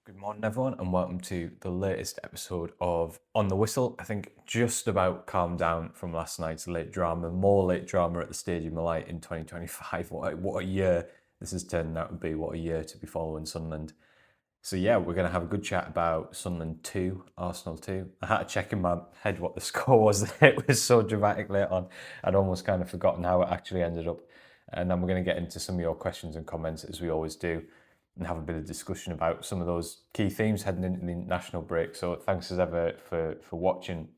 Good morning, everyone, and welcome to the latest episode of On the Whistle. I think just about calmed down from last night's late drama, more late drama at the Stadium of Light in 2025. What a year this has turned out to be, what a year to be following Sunderland. So, yeah, we're going to have a good chat about Sunderland 2, Arsenal 2. I had to check in my head what the score was. It was so dramatic late on. I'd almost kind of forgotten how it actually ended up. And then we're going to get into some of your questions and comments, as we always do, and have a bit of discussion about some of those key themes heading into the national break. So thanks as ever for watching.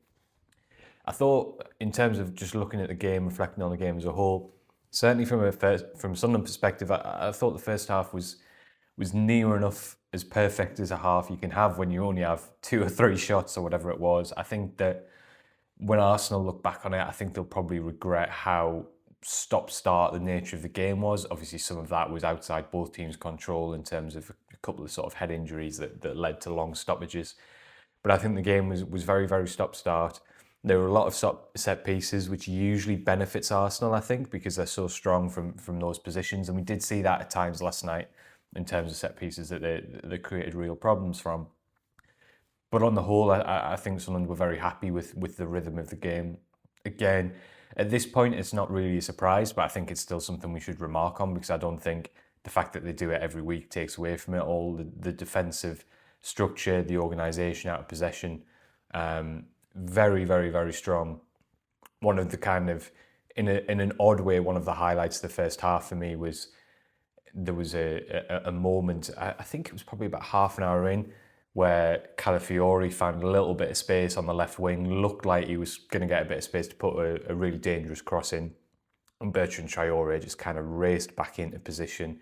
I thought, in terms of just looking at the game, reflecting on the game as a whole, certainly from Sunderland perspective, I thought the first half was near enough as perfect as a half you can have when you only have 2 or 3 shots or whatever it was. I think that when Arsenal look back on it, I think they'll probably regret how stop-start the nature of the game was. Obviously, some of that was outside both teams' control in terms of a couple of sort of head injuries that led to long stoppages. But I think the game was very, very stop-start. There were a lot of set pieces, which usually benefits Arsenal, I think, because they're so strong from those positions. And we did see that at times last night in terms of set pieces that they created real problems from. But on the whole, I think Sunderland were very happy with the rhythm of the game. Again, at this point, it's not really a surprise, but I think it's still something we should remark on because I don't think the fact that they do it every week takes away from it all. The defensive structure, the organisation out of possession, very, very, very strong. One of the kind of, in an odd way, one of the highlights of the first half for me was there was a moment, I think it was probably about half an hour in, where Calafiori found a little bit of space on the left wing, looked like he was going to get a bit of space to put a really dangerous cross in. And Bertrand Traore just kind of raced back into position,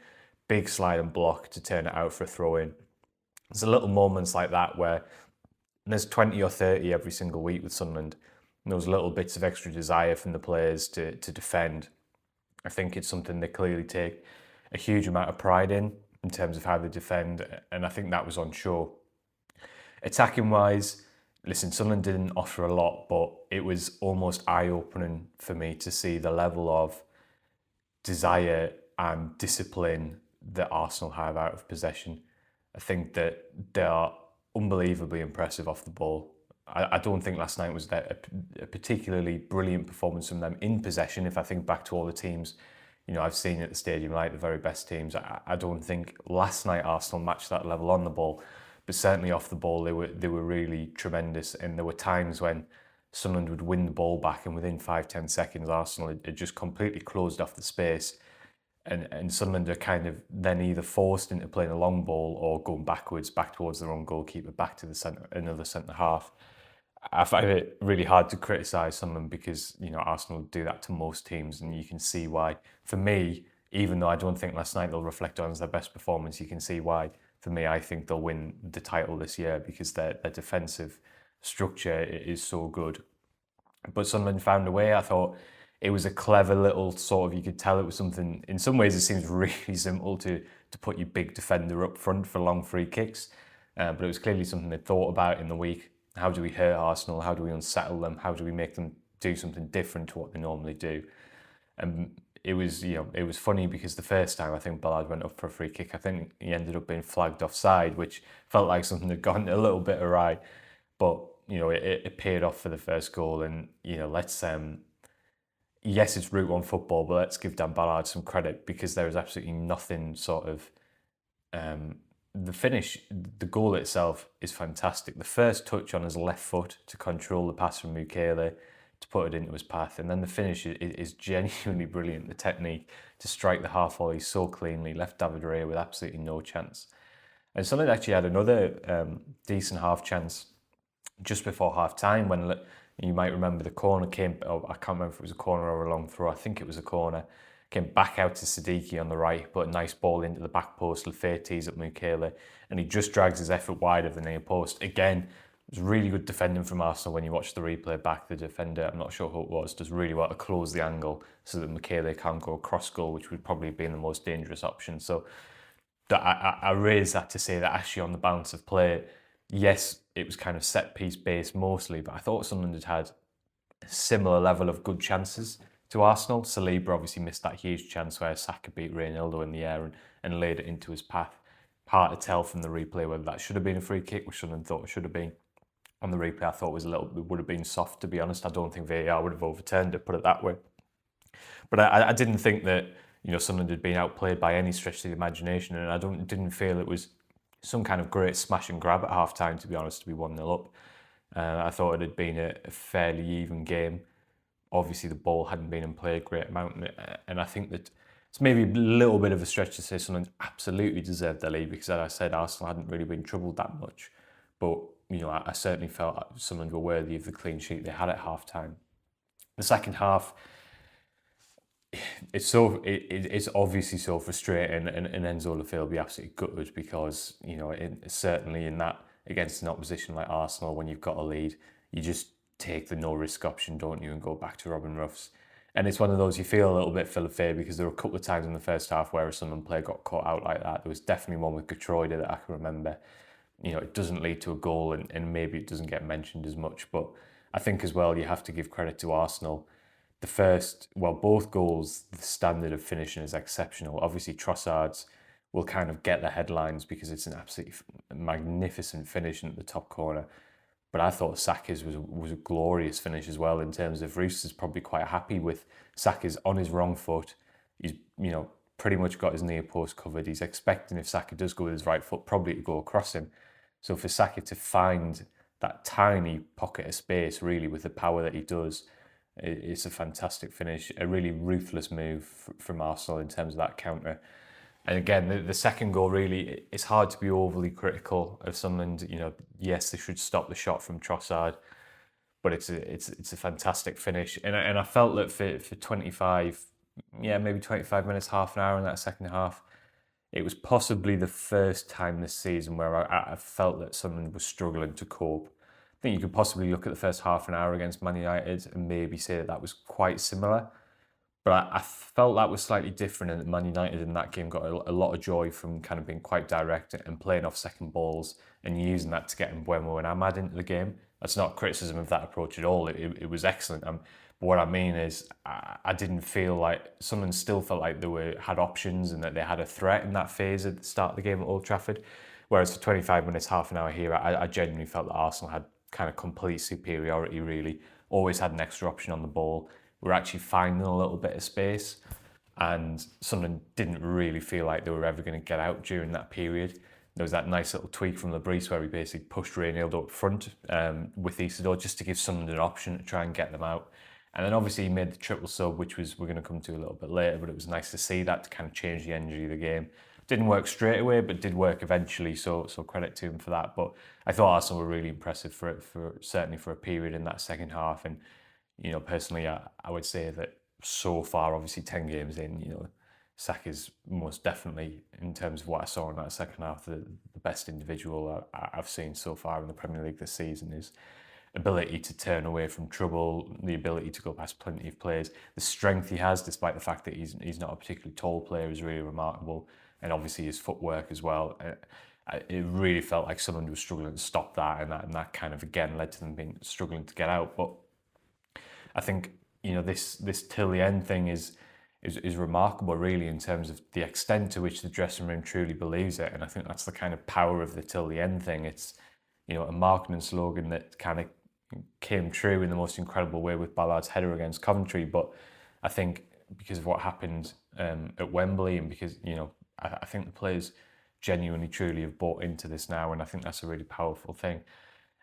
big slide and block to turn it out for a throw in. There's a little moments like that where there's 20 or 30 every single week with Sunderland. And those little bits of extra desire from the players to defend. I think it's something they clearly take a huge amount of pride in terms of how they defend. And I think that was on show. Attacking wise, listen, Sunderland didn't offer a lot, but it was almost eye-opening for me to see the level of desire and discipline that Arsenal have out of possession. I think that they are unbelievably impressive off the ball. I don't think last night was a particularly brilliant performance from them in possession. If I think back to all the teams, I've seen at the Stadium, like the very best teams, I don't think last night Arsenal matched that level on the ball. But certainly off the ball, they were really tremendous. And there were times when Sunderland would win the ball back, and within 5-10 seconds, Arsenal had just completely closed off the space. And Sunderland are kind of then either forced into playing a long ball or going backwards, back towards their own goalkeeper, back to the another centre half. I find it really hard to criticise Sunderland because Arsenal do that to most teams, and you can see why. For me, even though I don't think last night they'll reflect on as their best performance, you can see why. For me, I think they'll win the title this year because their defensive structure is so good. But Sunderland found a way. I thought it was a clever little sort of, you could tell it was something, in some ways it seems really simple to put your big defender up front for long free kicks. But it was clearly something they thought about in the week. How do we hurt Arsenal? How do we unsettle them? How do we make them do something different to what they normally do? And it was funny because the first time I think Ballard went up for a free kick, I think he ended up being flagged offside, which felt like something had gone a little bit awry. But it paid off for the first goal, and let's yes, it's Route 1 football, but let's give Dan Ballard some credit because there is absolutely nothing sort of the finish. The goal itself is fantastic. The first touch on his left foot to control the pass from Mukele, to put it into his path, and then the finish is genuinely brilliant. The technique to strike the half volley so cleanly, left David Raya with absolutely no chance. And Sunderland actually had another decent half chance just before half time when you might remember the corner came, I can't remember if it was a corner or a long throw, I think it was a corner, came back out to Siddiqui on the right, put a nice ball into the back post, Lafayette tees up Mukele, and he just drags his effort wide of the near post. Again, it was really good defending from Arsenal when you watch the replay back. The defender, I'm not sure who it was, does really well to close the angle so that Mukele can't go across goal, which would probably be the most dangerous option. So I raise that to say that actually on the balance of play, yes, it was kind of set piece based mostly, but I thought Sunderland had a similar level of good chances to Arsenal. Saliba obviously missed that huge chance where Saka beat Reynaldo in the air and laid it into his path. hard to tell from the replay whether that should have been a free kick, which Sunderland thought it should have been. On the replay, I thought would have been soft, to be honest. I don't think VAR would have overturned it, put it that way. But I didn't think that, Sunderland had been outplayed by any stretch of the imagination, and I didn't feel it was some kind of great smash and grab at half time, to be honest, to be 1-0 up. I thought it had been a fairly even game. Obviously, the ball hadn't been in play a great amount, and I think that it's maybe a little bit of a stretch to say Sunderland absolutely deserved the lead, because, as I said, Arsenal hadn't really been troubled that much. But, I certainly felt Sunderland were worthy of the clean sheet they had at half time. The second half, it's obviously so frustrating, and Enzo Lafay will be absolutely gutted, because certainly in that, against an opposition like Arsenal, when you've got a lead, you just take the no risk option, don't you, and go back to Robin Ruffs. And it's one of those you feel a little bit for Lafay, because there were a couple of times in the first half where a Sunderland player got caught out like that. There was definitely one with Getroida that I can remember. It doesn't lead to a goal, and maybe it doesn't get mentioned as much, but I think as well you have to give credit to Arsenal. Both goals, the standard of finishing is exceptional. Obviously, Trossard's will kind of get the headlines because it's an absolutely magnificent finish at the top corner. But I thought Saka's was a glorious finish as well, in terms of Roos is probably quite happy with Saka's on his wrong foot. He's, pretty much got his near post covered. He's expecting, if Saka does go with his right foot, probably to go across him. So for Saka to find that tiny pocket of space, really, with the power that he does, it's a fantastic finish. A really ruthless move from Arsenal in terms of that counter. And again, the second goal, really, it's hard to be overly critical of Sunderland. Yes, they should stop the shot from Trossard, but it's a fantastic finish. And I felt that for 25, maybe 25 minutes, half an hour in that second half, it was possibly the first time this season where I felt that Sunderland was struggling to cope. I think you could possibly look at the first half an hour against Man United and maybe say that was quite similar. But I felt that was slightly different, and Man United in that game got a lot of joy from kind of being quite direct and playing off second balls and using that to get Mbeumo and Ahmad into the game. That's not criticism of that approach at all. It was excellent. But what I mean is, I didn't feel like Sunderland still felt like they had options and that they had a threat in that phase at the start of the game at Old Trafford. Whereas for 25 minutes, half an hour here, I genuinely felt that Arsenal had kind of complete superiority, really. Always had an extra option on the ball. We're actually finding a little bit of space, and Sunderland didn't really feel like they were ever going to get out during that period. There was that nice little tweak from Lebris where he basically pushed Reynolds up front with Isidore, just to give Sunderland an option to try and get them out. And then obviously he made the triple sub, which we're going to come to a little bit later, but it was nice to see that to kind of change the energy of the game. Didn't work straight away, but did work eventually, so credit to him for that. But I thought Arsenal were really impressive certainly for a period in that second half. And personally, I would say that so far, obviously 10 games in, Saka's most definitely, in terms of what I saw in that second half, the best individual I've seen so far in the Premier League this season. His ability to turn away from trouble, the ability to go past plenty of players, the strength he has, despite the fact that he's not a particularly tall player, is really remarkable. And obviously his footwork as well. It really felt like someone was struggling to stop that, and that kind of again led to them struggling to get out. But I think this Till The End thing is remarkable, really, in terms of the extent to which the dressing room truly believes it. And I think that's the kind of power of the Till The End thing. It's a marketing slogan that kind of came true in the most incredible way with Ballard's header against Coventry. But I think because of what happened at Wembley, and because I think the players genuinely, truly have bought into this now, and I think that's a really powerful thing.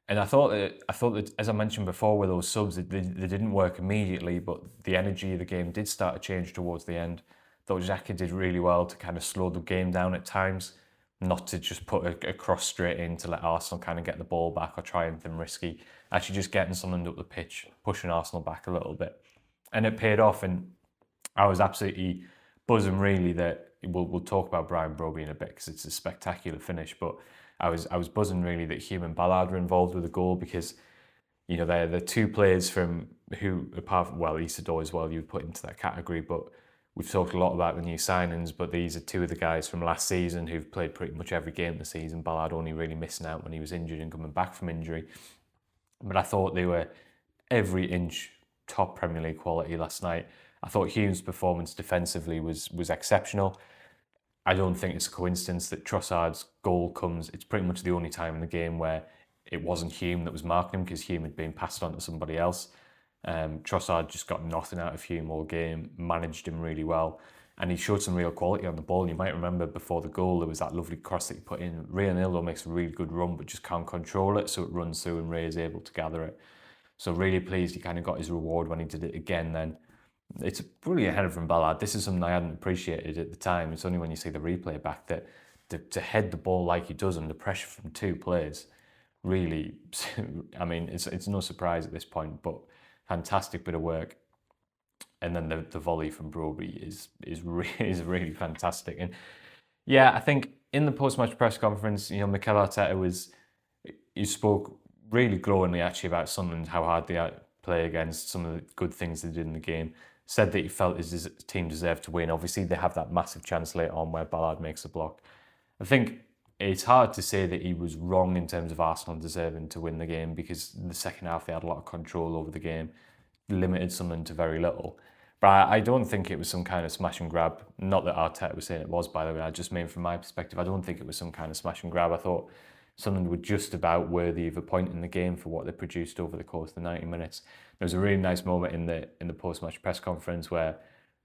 And I thought that, as I mentioned before, with those subs, they didn't work immediately, but the energy of the game did start to change towards the end. I thought Xhaka did really well to kind of slow the game down at times, not to just put a cross straight in to let Arsenal kind of get the ball back or try anything risky. Actually just getting Sunderland up the pitch, pushing Arsenal back a little bit. And it paid off, and I was absolutely buzzing, really, that we'll talk about Brian Brobbey in a bit, because it's a spectacular finish, but I was buzzing, really, that Hume and Ballard were involved with the goal, because they're the two players from who, apart from, Isidore as well, you would put into that category, but we've talked a lot about the new signings, but these are two of the guys from last season who've played pretty much every game this season. Ballard only really missing out when he was injured and coming back from injury. But I thought they were every inch top Premier League quality last night. I thought Hume's performance defensively was exceptional. I don't think it's a coincidence that Trossard's goal comes. It's pretty much the only time in the game where it wasn't Hume that was marking him, because Hume had been passed on to somebody else. Trossard just got nothing out of Hume all game, managed him really well, and he showed some real quality on the ball. You might remember before the goal, there was that lovely cross that he put in. Reynildo makes a really good run, but just can't control it, so it runs through and Ray is able to gather it. So really pleased he kind of got his reward when he did it again then. It's a brilliant header from Ballard. This is something I hadn't appreciated at the time. It's only when you see the replay back that to head the ball like he does under pressure from two players, really, I mean, it's no surprise at this point, but fantastic bit of work. And then the volley from Brobbey is really fantastic. And yeah, I think in the post-match press conference, Mikel Arteta he spoke really glowingly actually about Sunderland, how hard they play against, some of the good things they did in the game. Said that he felt his team deserved to win. Obviously, they have that massive chance later on where Ballard makes a block. I think it's hard to say that he was wrong in terms of Arsenal deserving to win the game, because in the second half they had a lot of control over the game, limited Sunderland to very little. But I don't think it was some kind of smash and grab. Not that Arteta was saying it was, by the way. I just mean from my perspective, I don't think it was some kind of smash and grab. I thought Sunderland were just about worthy of a point in the game for what they produced over the course of the 90 minutes. There was a really nice moment in the post-match press conference where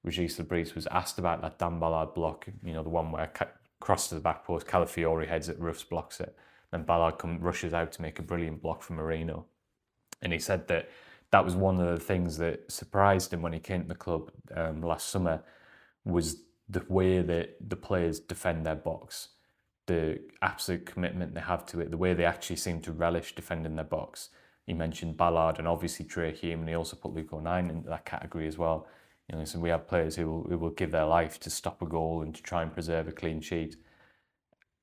Régis Lebris was asked about that Dan Ballard block, the one where cross to the back post, Calafiori heads it, Ruffs blocks it, then Ballard rushes out to make a brilliant block from Marino. And he said that was one of the things that surprised him when he came to the club last summer, was the way that the players defend their box, the absolute commitment they have to it, the way they actually seem to relish defending their box. He mentioned Ballard and obviously Trey Hume, and he also put Luke O'Nien into that category as well. So we have players who will give their life to stop a goal and to try and preserve a clean sheet.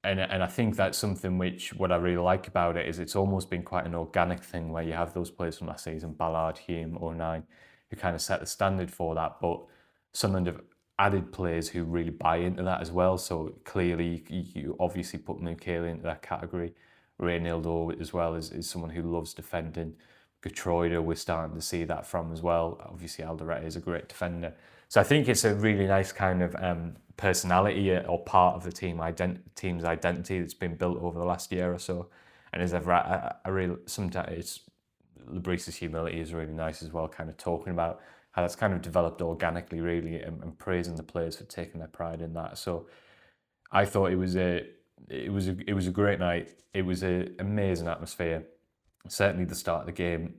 And I think that's something what I really like about it is it's almost been quite an organic thing where you have those players from last season, Ballard, Hume, O'Nien, who kind of set the standard for that. But Sunderland have added players who really buy into that as well. So clearly, you obviously put Mukele into that category. Reynildo as well is someone who loves defending. Getroida, we're starting to see that from as well. Obviously, Alderete is a great defender. So I think it's a really nice kind of personality or part of the team's identity that's been built over the last year or so. And as ever, I really sometimes Lebris's humility is really nice as well, kind of talking about how that's kind of developed organically, really, and praising the players for taking their pride in that. So I thought it was a great night. It was an amazing atmosphere. Certainly the start of the game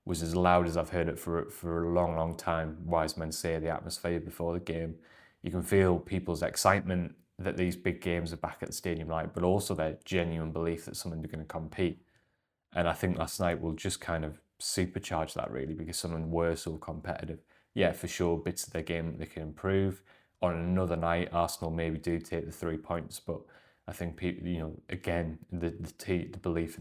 was as loud as I've heard it for a long, long time. Wise men say the atmosphere before the game. You can feel people's excitement that these big games are back at the Stadium Light, but also their genuine belief that Sunderland are going to compete. And I think last night will just kind of supercharge that, really, because Sunderland were so competitive. Yeah, for sure, bits of their game that they can improve. On another night, Arsenal maybe do take the 3 points, but I think people, again, the belief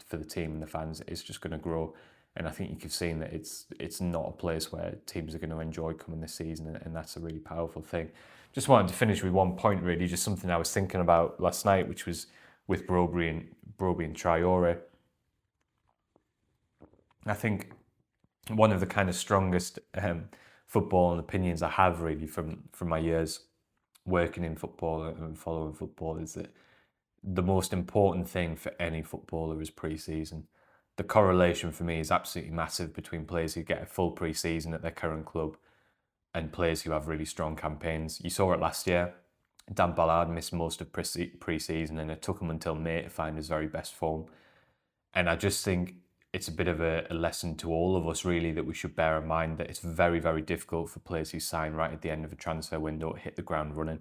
for the team and the fans is just going to grow. And I think you've seen that it's not a place where teams are going to enjoy coming this season, and that's a really powerful thing. Just wanted to finish with one point, really, just something I was thinking about last night, which was with Brobbey and Traore. I think one of the kind of strongest football and opinions I have, really, from my years working in football and following football, is that the most important thing for any footballer is pre-season. The correlation for me is absolutely massive between players who get a full pre-season at their current club and players who have really strong campaigns. You saw it last year. Dan Ballard missed most of pre-season, and it took him until May to find his very best form. And I just think it's a bit of a lesson to all of us, really, that we should bear in mind that it's very, very difficult for players who sign right at the end of a transfer window to hit the ground running.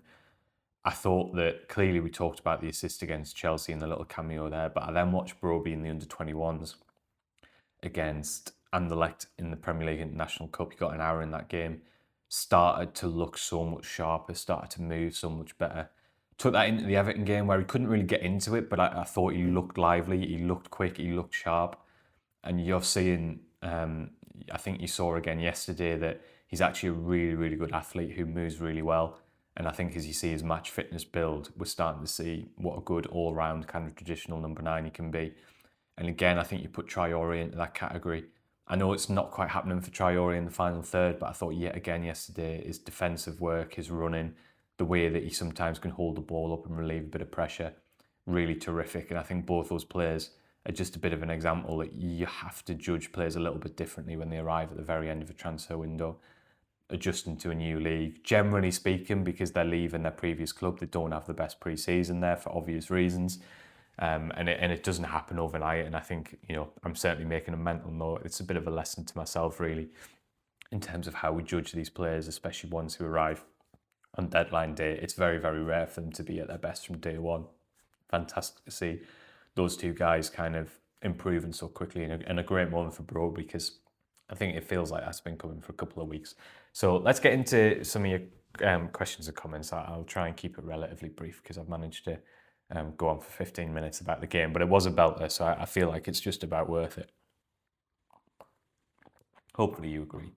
I thought that clearly we talked about the assist against Chelsea and the little cameo there, but I then watched Brobbey in the under-21s against Anderlecht in the Premier League International Cup. He got an hour in that game, started to look so much sharper, started to move so much better. Took that into the Everton game where he couldn't really get into it, but I thought he looked lively, he looked quick, he looked sharp. And you're seeing, I think you saw again yesterday that he's actually a really, really good athlete who moves really well. And I think as you see his match fitness build, we're starting to see what a good all-round kind of traditional number 9 he can be. And again, I think you put Traore into that category. I know it's not quite happening for Traore in the final third, but I thought yet again yesterday, his defensive work, his running, the way that he sometimes can hold the ball up and relieve a bit of pressure, really terrific. And I think both those players are just a bit of an example that you have to judge players a little bit differently when they arrive at the very end of a transfer window, adjusting to a new league. Generally speaking, because they're leaving their previous club, they don't have the best pre-season there for obvious reasons. And it doesn't happen overnight. And I think, I'm certainly making a mental note. It's a bit of a lesson to myself, really, in terms of how we judge these players, especially ones who arrive on deadline day. It's very, very rare for them to be at their best from day one. Fantastic to see those two guys kind of improving so quickly, and a great moment for Brobbey, because I think it feels like that's been coming for a couple of weeks. So let's get into some of your questions and comments. I'll try and keep it relatively brief because I've managed to go on for 15 minutes about the game, but it was a belter, so I feel like it's just about worth it. Hopefully you agree.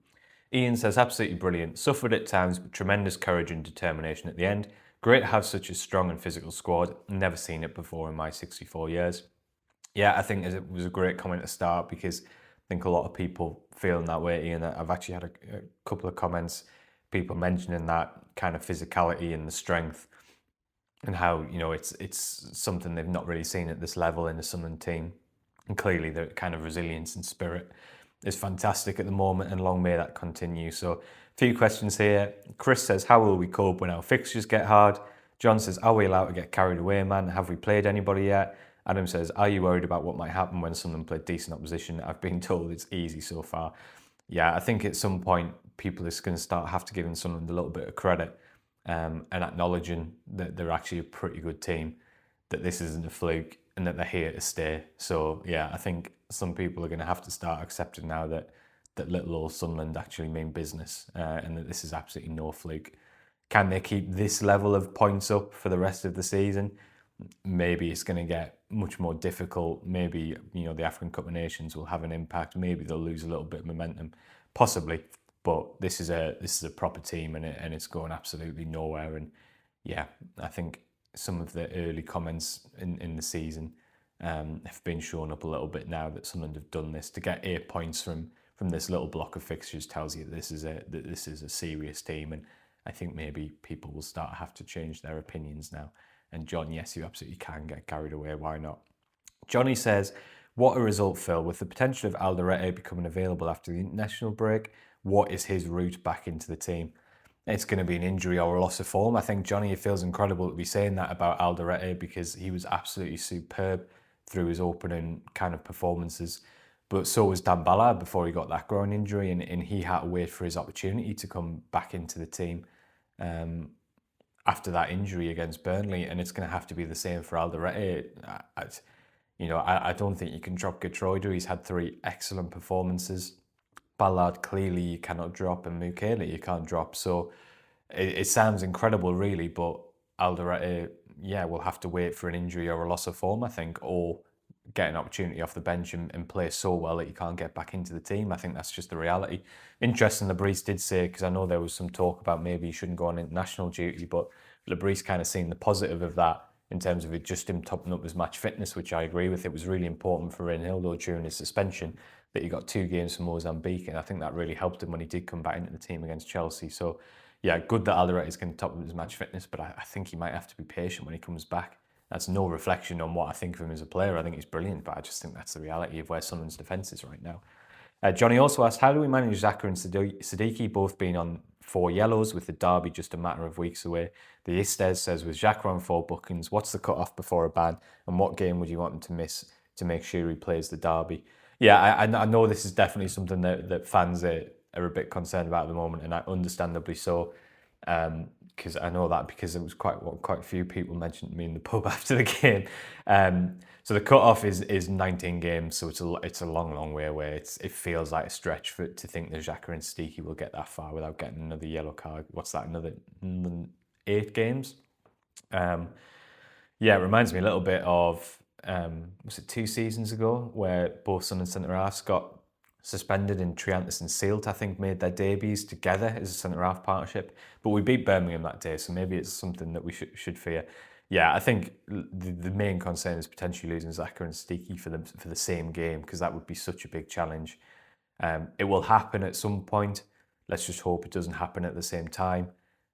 Ian says, absolutely brilliant. Suffered at times, but tremendous courage and determination at the end. Great to have such a strong and physical squad. Never seen it before in my 64 years. Yeah, I think it was a great comment to start, because I think a lot of people feeling that way, Ian. I've actually had a couple of comments, people mentioning that kind of physicality and the strength, and how, it's something they've not really seen at this level in the Sunderland team. And clearly the kind of resilience and spirit is fantastic at the moment, and long may that continue. So a few questions here. Chris says, how will we cope when our fixtures get hard? John says, are we allowed to get carried away, man? Have we played anybody yet? Adam says, are you worried about what might happen when someone played decent opposition? I've been told it's easy so far. Yeah, I think at some point people are going to have to giving someone a little bit of credit, and acknowledging that they're actually a pretty good team, that this isn't a fluke, and that they're here to stay. So yeah, I think some people are going to have to start accepting now that little old Sunderland actually mean business, and that this is absolutely no fluke. Can they keep this level of points up for the rest of the season? Maybe it's going to get much more difficult. Maybe, the African Cup of Nations will have an impact. Maybe they'll lose a little bit of momentum, possibly. But this is a proper team, and it's going absolutely nowhere. And yeah, I think some of the early comments in the season have been shown up a little bit now that Sunderland have done this. To get 8 points from this little block of fixtures tells you that this is a serious team, and I think maybe people will start to have to change their opinions now. And John, yes, you absolutely can get carried away. Why not? Johnny says, what a result, Phil. With the potential of Alderete becoming available after the international break, what is his route back into the team? It's going to be an injury or a loss of form. I think, Johnny, it feels incredible to be saying that about Alderete, because he was absolutely superb through his opening kind of performances. But so was Dan Ballard before he got that groin injury, and he had to wait for his opportunity to come back into the team after that injury against Burnley, and it's going to have to be the same for Alderete. I don't think you can drop Geertruida. He's had 3 excellent performances. Ballard, clearly you cannot drop, and Mukele you can't drop. So it sounds incredible, really, but Alderete, will have to wait for an injury or a loss of form, I think, or get an opportunity off the bench and play so well that you can't get back into the team. I think that's just the reality. Interesting, Lebris did say, because I know there was some talk about maybe he shouldn't go on international duty, but Lebris kind of seen the positive of that in terms of it just him topping up his match fitness, which I agree with. It was really important for Reinildo during his suspension that he got 2 games for Mozambique, and I think that really helped him when he did come back into the team against Chelsea. So yeah, good that Alderete is going to top up his match fitness, but I think he might have to be patient when he comes back. That's no reflection on what I think of him as a player. I think he's brilliant, but I just think that's the reality of where Sunderland's defence is right now. Johnny also asked, how do we manage Xhaka and Siddiqui, both being on 4 yellows, with the derby just a matter of weeks away? The Istes says, with Xhaka on 4 bookings, what's the cut-off before a ban, and what game would you want him to miss to make sure he plays the derby? Yeah, I know this is definitely something that fans are a bit concerned about at the moment, and understandably so. Because I know that, because it was quite a few people mentioned to me in the pub after the game. So the cut-off is 19 games, so it's a long way away. It feels like a stretch to think that Xhaka and Siddiqui will get that far without getting another yellow card. What's that, another 8 games? It reminds me a little bit of, was it 2 seasons ago, where both Sunderland centre-halves got suspended, and Triantis and Sealt, I think, made their debuts together as a centre-half partnership. But we beat Birmingham that day, so maybe it's something that we should fear. Yeah, I think the main concern is potentially losing Xhaka and Siddiqui for the same game, because that would be such a big challenge. It will happen at some point. Let's just hope it doesn't happen at the same time.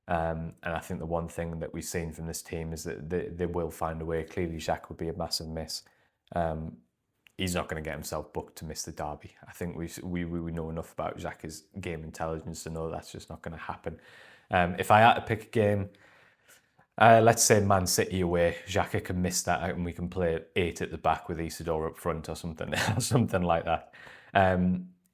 And I think the one thing that we've seen from this team is that they will find a way. Clearly, Jacques would be a massive miss. He's not going to get himself booked to miss the derby. I think we know enough about Jacques' game intelligence to know that's just not going to happen. If I had to pick a game, let's say Man City away, Xhaka can miss that and we can play 8 at the back with Isidore up front or something, something like that.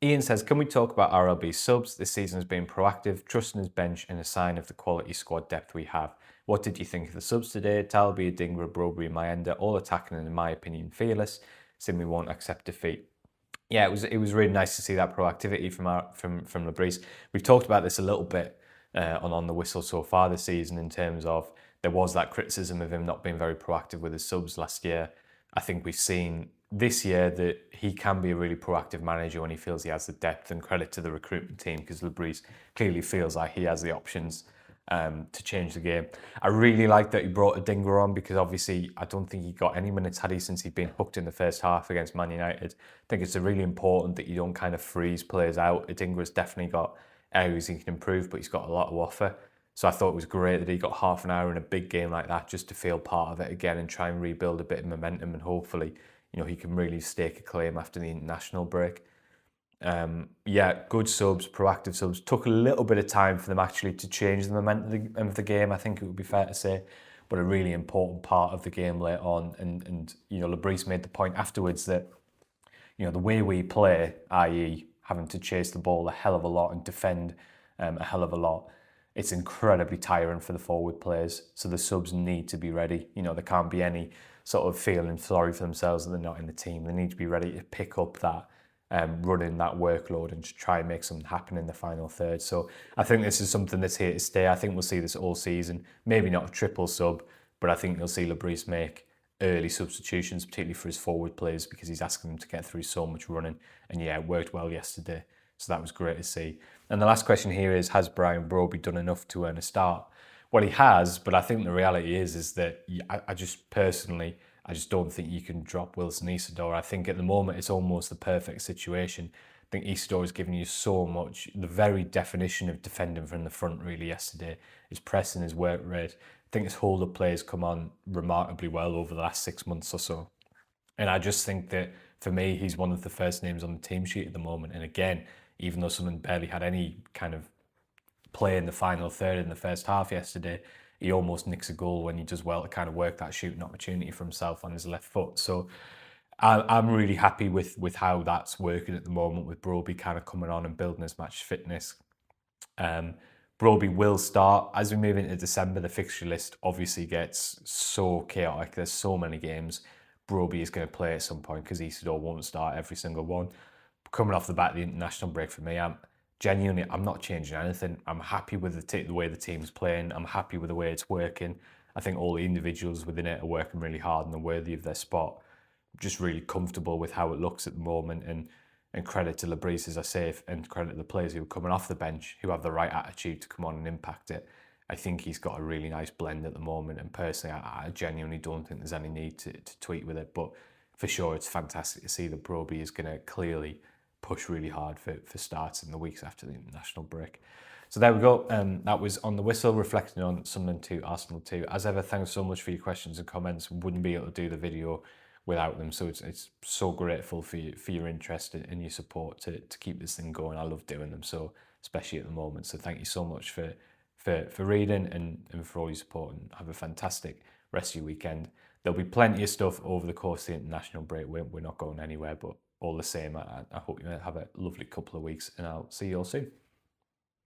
Ian says, can we talk about RLB subs? This season has been proactive, trusting his bench and a sign of the quality squad depth we have. What did you think of the subs today? Talby, Adingra, Brobbey, Mayenda, all attacking and in my opinion fearless. Simply won't accept defeat. Yeah, it was really nice to see that proactivity from Lebris. We've talked about this a little bit on the whistle so far this season in terms of there was that criticism of him not being very proactive with his subs last year. I think we've seen this year that he can be a really proactive manager when he feels he has the depth, and credit to the recruitment team because Lebris clearly feels like he has the options to change the game. I really like that he brought Adingra on because obviously I don't think he got any minutes had he since he'd been hooked in the first half against Man United. I think it's really important that you don't kind of freeze players out. Adingra's definitely got areas he can improve, but he's got a lot to offer. So I thought it was great that he got half an hour in a big game like that just to feel part of it again and try and rebuild a bit of momentum, and hopefully, he can really stake a claim after the international break. Yeah, good subs, proactive subs. Took a little bit of time for them actually to change the momentum of the game, I think it would be fair to say, but a really important part of the game later on. And Lebris made the point afterwards that, the way we play, i.e. having to chase the ball a hell of a lot and defend a hell of a lot, it's incredibly tiring for the forward players. So the subs need to be ready. There can't be any sort of feeling sorry for themselves that they're not in the team. They need to be ready to pick up that running that workload and to try and make something happen in the final third. So I think this is something that's here to stay. I think we'll see this all season. Maybe not a triple sub, but I think you'll see Lebris make early substitutions, particularly for his forward players, because he's asking them to get through so much running. And yeah, it worked well yesterday. So that was great to see. And the last question here is, has Brian Brobbey done enough to earn a start? Well, he has, but I think the reality is that I just don't think you can drop Wilson Isidore. I think at the moment it's almost the perfect situation. I think Isidore has given you so much. The very definition of defending from the front really yesterday, his pressing, his work rate. I think his hold-up plays come on remarkably well over the last 6 months or so. And I just think that for me, he's one of the first names on the team sheet at the moment. And again, even though Sunderland barely had any kind of play in the final third in the first half yesterday, he almost nicks a goal when he does well to kind of work that shooting opportunity for himself on his left foot. So I'm really happy with how that's working at the moment, with Brobbey kind of coming on and building his match fitness. Brobbey will start. As we move into December, the fixture list obviously gets so chaotic. There's so many games. Brobbey is going to play at some point because Isidore won't start every single one. Coming off the back of the international break for me, I'm not changing anything. I'm happy with the way the team's playing. I'm happy with the way it's working. I think all the individuals within it are working really hard and are worthy of their spot. I'm just really comfortable with how it looks at the moment, and credit to Lebris, as I say, and credit to the players who are coming off the bench, who have the right attitude to come on and impact it. I think he's got a really nice blend at the moment, and personally, I genuinely don't think there's any need to tweak with it, but for sure, it's fantastic to see that Brobbey is going to clearly push really hard for starts in the weeks after the international break. So there we go. That was On the Whistle, reflecting on Sunderland 2, Arsenal 2. As ever, thanks so much for your questions and comments. Wouldn't be able to do the video without them. So it's so grateful for your interest and your support to keep this thing going. I love doing them, so especially at the moment. So thank you so much for reading and for all your support, and have a fantastic rest of your weekend. There'll be plenty of stuff over the course of the international break. We're not going anywhere, but all the same, I hope you have a lovely couple of weeks, and I'll see you all soon.